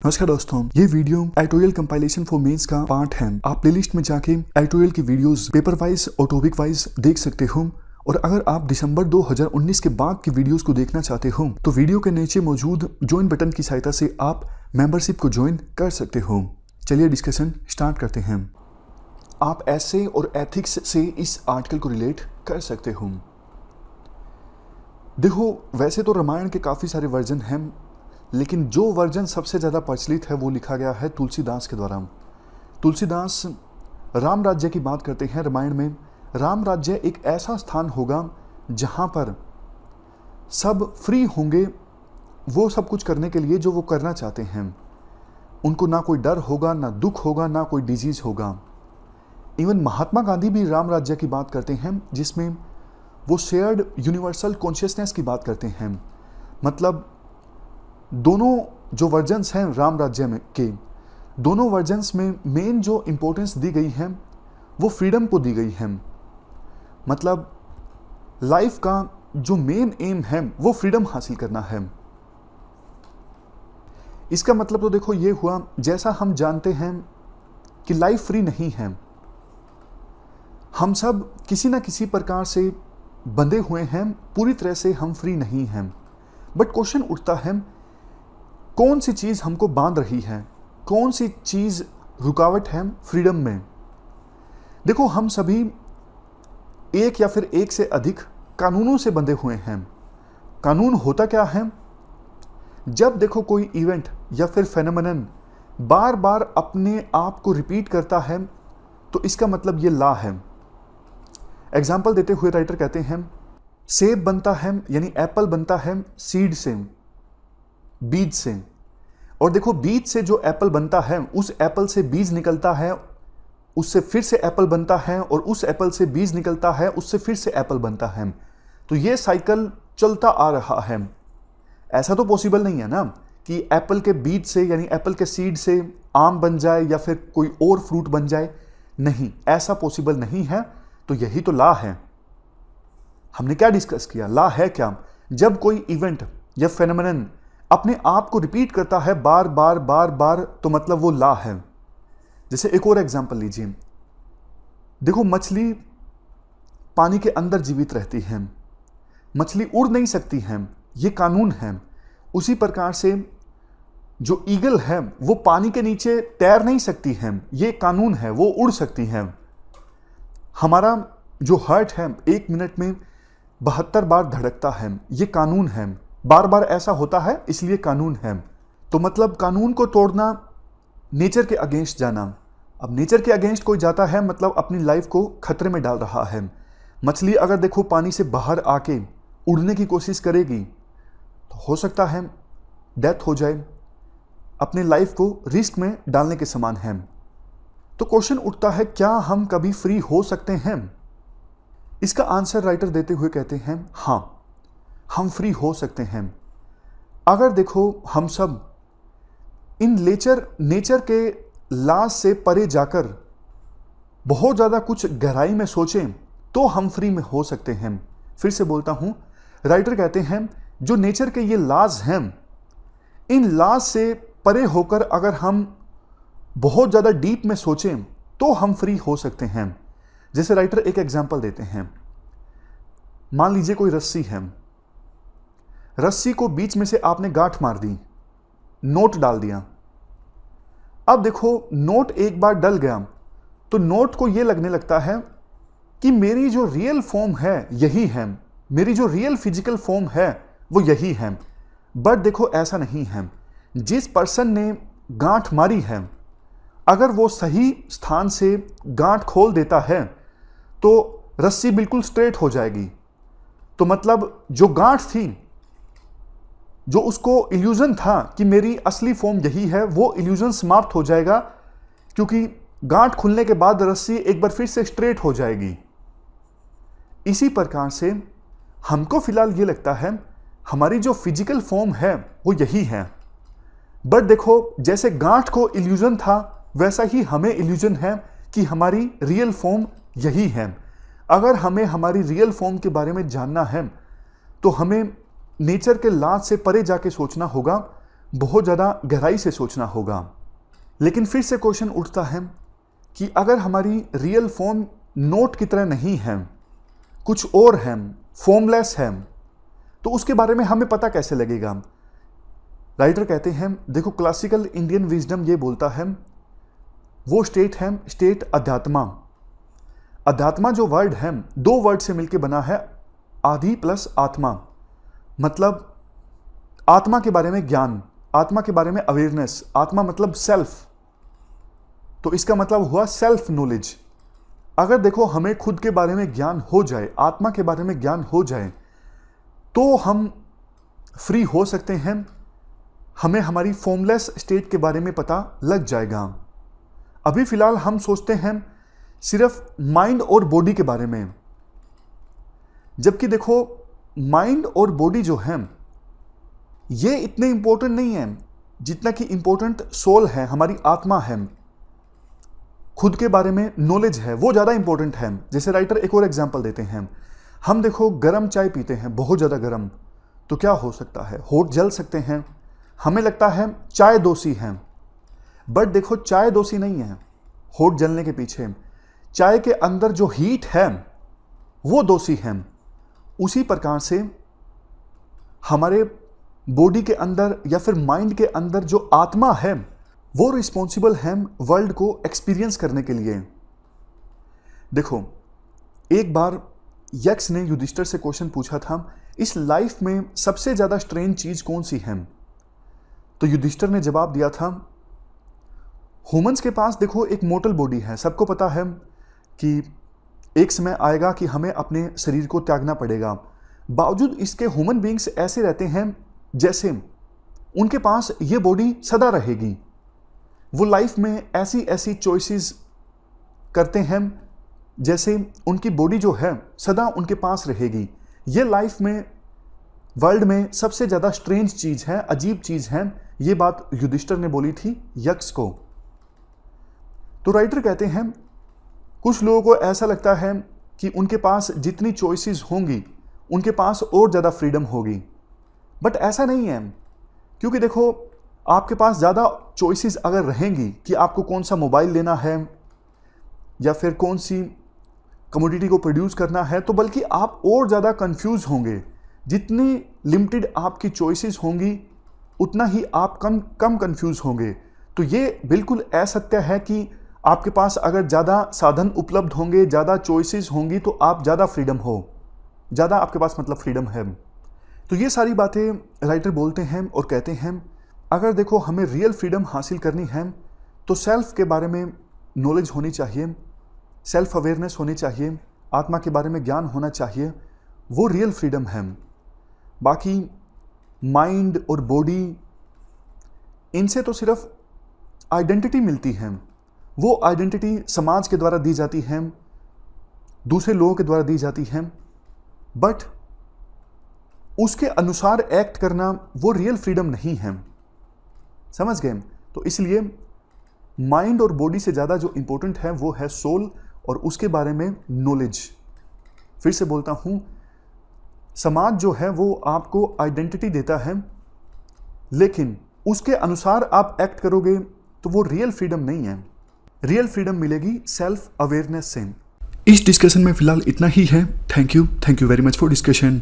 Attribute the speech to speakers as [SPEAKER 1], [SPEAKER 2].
[SPEAKER 1] नमस्कार दोस्तों, ये video editorial compilation for mains का पार्ट है। आप प्लेलिस्ट में जाके एडिटोरियल की वीडियोस पेपर वाइज और टॉपिक वाइज देख सकते हो। और अगर आप दिसंबर 2019 के बाद की वीडियोस को देखना चाहते हो तो वीडियो के नीचे मौजूद ज्वाइन बटन की सहायता से आप मेंबरशिप को ज्वाइन कर सकते हो। चलिए डिस्कशन स्टार्ट करते हैं। आप ऐसे और एथिक्स से इस आर्टिकल को रिलेट कर सकते हो। देखो, वैसे तो रामायण के काफ़ी सारे वर्जन हैं, लेकिन जो वर्जन सबसे ज़्यादा प्रचलित है वो लिखा गया है तुलसीदास के द्वारा। तुलसीदास राम राज्य की बात करते हैं। रामायण में राम राज्य एक ऐसा स्थान होगा जहाँ पर सब फ्री होंगे वो सब कुछ करने के लिए जो वो करना चाहते हैं। उनको ना कोई डर होगा, ना दुख होगा, ना कोई डिजीज़ होगा। इवन महात्मा गांधी भी राम राज्य की बात करते हैं, जिसमें वो शेयर्ड यूनिवर्सल कॉन्शियसनेस की बात करते हैं। मतलब दोनों जो वर्जन्स हैं राम राज्य में के, दोनों वर्जन्स में मेन जो इम्पोर्टेंस दी गई है वो फ्रीडम को दी गई है। मतलब लाइफ का जो मेन एम है वो फ्रीडम हासिल करना है। इसका मतलब तो देखो ये हुआ, जैसा हम जानते हैं कि लाइफ फ्री नहीं है, हम सब किसी ना किसी प्रकार से बंधे हुए हैं, पूरी तरह से हम फ्री नहीं हैं। बट क्वेश्चन उठता है, कौन सी चीज़ हमको बांध रही है, कौन सी चीज़ रुकावट है फ्रीडम में। देखो, हम सभी एक या फिर एक से अधिक कानूनों से बंधे हुए हैं। कानून होता क्या है, जब देखो कोई इवेंट या फिर फेनोमेनन बार बार अपने आप को रिपीट करता है तो इसका मतलब ये लॉ है। एग्जाम्पल देते हुए राइटर कहते हैं, सेब बनता है यानी एप्पल बनता है सीड से, बीज से। और देखो, बीज से जो एप्पल बनता है उस एप्पल से बीज निकलता है, उससे फिर से एप्पल बनता है, और उस एप्पल से बीज निकलता है, उससे फिर से एप्पल बनता है। तो ये साइकिल चलता आ रहा है। ऐसा तो पॉसिबल नहीं है ना कि एप्पल के बीज से यानी एप्पल के सीड से आम बन जाए या फिर कोई और फ्रूट बन जाए। नहीं, ऐसा पॉसिबल नहीं है। तो यही तो लॉ है। हमने क्या डिस्कस किया, लॉ है क्या? जब कोई इवेंट या फेनोमेनन अपने आप को रिपीट करता है बार बार बार बार तो मतलब वो लॉ है। जैसे एक और एग्जांपल लीजिए। देखो, मछली पानी के अंदर जीवित रहती है, मछली उड़ नहीं सकती है, ये कानून है। उसी प्रकार से जो ईगल है वो पानी के नीचे तैर नहीं सकती है, ये कानून है, वो उड़ सकती है। हमारा जो हार्ट है 1 मिनट में 72 बार धड़कता है, ये कानून है। बार बार ऐसा होता है, इसलिए कानून है। तो मतलब कानून को तोड़ना, नेचर के अगेंस्ट जाना। अब नेचर के अगेंस्ट कोई जाता है मतलब अपनी लाइफ को खतरे में डाल रहा है। मछली अगर देखो पानी से बाहर आके उड़ने की कोशिश करेगी तो हो सकता है डेथ हो जाए, अपने लाइफ को रिस्क में डालने के समान है। तो क्वेश्चन उठता है, क्या हम कभी फ्री हो सकते हैं? इसका आंसर राइटर देते हुए कहते हैं, हाँ, हम फ्री हो सकते हैं। अगर देखो हम सब इन नेचर के लॉ से परे जाकर बहुत ज़्यादा कुछ गहराई में सोचें तो हम फ्री में हो सकते हैं। फिर से बोलता हूं, राइटर कहते हैं जो नेचर के ये लॉज हैं, इन लॉज से परे होकर अगर हम बहुत ज़्यादा डीप में सोचें तो हम फ्री हो सकते हैं। जैसे राइटर एक एग्जांपल देते हैं। मान लीजिए कोई रस्सी है, रस्सी को बीच में से आपने गांठ मार दी, नोट डाल दिया। अब देखो, नोट एक बार डल गया तो नोट को यह लगने लगता है कि मेरी जो रियल फॉर्म है यही है, मेरी जो रियल फिजिकल फॉर्म है वो यही है। बट देखो, ऐसा नहीं है। जिस पर्सन ने गांठ मारी है, अगर वो सही स्थान से गांठ खोल देता है तो रस्सी बिल्कुल स्ट्रेट हो जाएगी। तो मतलब जो गांठ थी, जो उसको इल्यूजन था कि मेरी असली फॉर्म यही है, वो इल्यूजन समाप्त हो जाएगा, क्योंकि गांठ खुलने के बाद रस्सी एक बार फिर से स्ट्रेट हो जाएगी। इसी प्रकार से हमको फिलहाल ये लगता है हमारी जो फिजिकल फॉर्म है वो यही है। बट देखो, जैसे गांठ को इल्यूजन था वैसा ही हमें इल्यूजन है कि हमारी रियल फॉर्म यही है। अगर हमें हमारी रियल फॉर्म के बारे में जानना है तो हमें नेचर के लॉ से परे जाके सोचना होगा। बहुत ज़्यादा गहराई से सोचना होगा। लेकिन फिर से क्वेश्चन उठता है कि अगर हमारी रियल फॉर्म नोट की तरह नहीं है, कुछ और है, फॉर्मलेस है, तो उसके बारे में हमें पता कैसे लगेगा? राइटर कहते हैं, देखो क्लासिकल इंडियन विजडम ये बोलता है, वो स्टेट है स्टेट अध्यात्मा। अध्यात्मा जो वर्ड है 2 वर्ड से मिलकर बना है, आदि प्लस आत्मा। मतलब आत्मा के बारे में ज्ञान, आत्मा के बारे में अवेयरनेस, आत्मा मतलब सेल्फ, तो इसका मतलब हुआ सेल्फ नॉलेज। अगर देखो हमें खुद के बारे में ज्ञान हो जाए, आत्मा के बारे में ज्ञान हो जाए, तो हम फ्री हो सकते हैं, हमें हमारी फॉर्मलेस स्टेट के बारे में पता लग जाएगा। अभी फिलहाल हम सोचते हैं सिर्फ माइंड और बॉडी के बारे में, जबकि देखो माइंड और बॉडी जो है ये इतने इंपॉर्टेंट नहीं है जितना कि इंपॉर्टेंट सोल है, हमारी आत्मा है, खुद के बारे में नॉलेज है, वो ज़्यादा इंपॉर्टेंट है। जैसे राइटर एक और एग्जांपल देते हैं, हम देखो गर्म चाय पीते हैं, बहुत ज़्यादा गर्म, तो क्या हो सकता है? होठ जल सकते हैं, हमें लगता है चाय दोषी है, बट देखो चाय दोषी नहीं है होठ जलने के पीछे, चाय के अंदर जो हीट है वो दोषी है। उसी प्रकार से हमारे बॉडी के अंदर या फिर माइंड के अंदर जो आत्मा है वो रिस्पॉन्सिबल है वर्ल्ड को एक्सपीरियंस करने के लिए। देखो एक बार यक्ष ने युधिष्ठिर से क्वेश्चन पूछा था, इस लाइफ में सबसे ज़्यादा स्ट्रेंज चीज़ कौन सी है? तो युधिष्ठिर ने जवाब दिया था, ह्यूमंस के पास देखो एक मोर्टल बॉडी है, सबको पता है कि एक समय आएगा कि हमें अपने शरीर को त्यागना पड़ेगा, बावजूद इसके ह्यूमन बीइंग्स ऐसे रहते हैं जैसे उनके पास ये बॉडी सदा रहेगी। वो लाइफ में ऐसी ऐसी चॉइसेस करते हैं जैसे उनकी बॉडी जो है सदा उनके पास रहेगी। ये लाइफ में वर्ल्ड में सबसे ज़्यादा स्ट्रेंज चीज़ है, अजीब चीज़ है। ये बात युधिष्ठिर ने बोली थी यक्ष को। तो राइटर कहते हैं कुछ लोगों को ऐसा लगता है कि उनके पास जितनी चॉइसेस होंगी उनके पास और ज़्यादा फ्रीडम होगी, बट ऐसा नहीं है। क्योंकि देखो आपके पास ज़्यादा चॉइसेस अगर रहेंगी कि आपको कौन सा मोबाइल लेना है या फिर कौन सी कमोडिटी को प्रोड्यूस करना है, तो बल्कि आप और ज़्यादा कंफ्यूज होंगे। जितनी लिमिटेड आपकी चॉइसेस होंगी उतना ही आप कम कंफ्यूज होंगे। तो ये बिल्कुल असत्य है कि आपके पास अगर ज़्यादा साधन उपलब्ध होंगे, ज़्यादा चॉइसेस होंगी तो आप ज़्यादा फ्रीडम हो, ज़्यादा आपके पास मतलब फ्रीडम है। तो ये सारी बातें राइटर बोलते हैं और कहते हैं अगर देखो हमें रियल फ्रीडम हासिल करनी है तो सेल्फ के बारे में नॉलेज होनी चाहिए, सेल्फ अवेयरनेस होनी चाहिए, आत्मा के बारे में ज्ञान होना चाहिए, वो रियल फ्रीडम है। बाकी माइंड और बॉडी, इनसे तो सिर्फ आइडेंटिटी मिलती है। वो आइडेंटिटी समाज के द्वारा दी जाती है, दूसरे लोगों के द्वारा दी जाती है, बट उसके अनुसार एक्ट करना वो रियल फ्रीडम नहीं है। समझ गए? तो इसलिए माइंड और बॉडी से ज़्यादा जो इंपॉर्टेंट है वो है सोल और उसके बारे में नॉलेज। फिर से बोलता हूँ, समाज जो है वो आपको आइडेंटिटी देता है, लेकिन उसके अनुसार आप एक्ट करोगे तो वो रियल फ्रीडम नहीं है। रियल फ्रीडम मिलेगी सेल्फ अवेयरनेस से। इस डिस्कशन में फिलहाल इतना ही है। Thank you very much for discussion.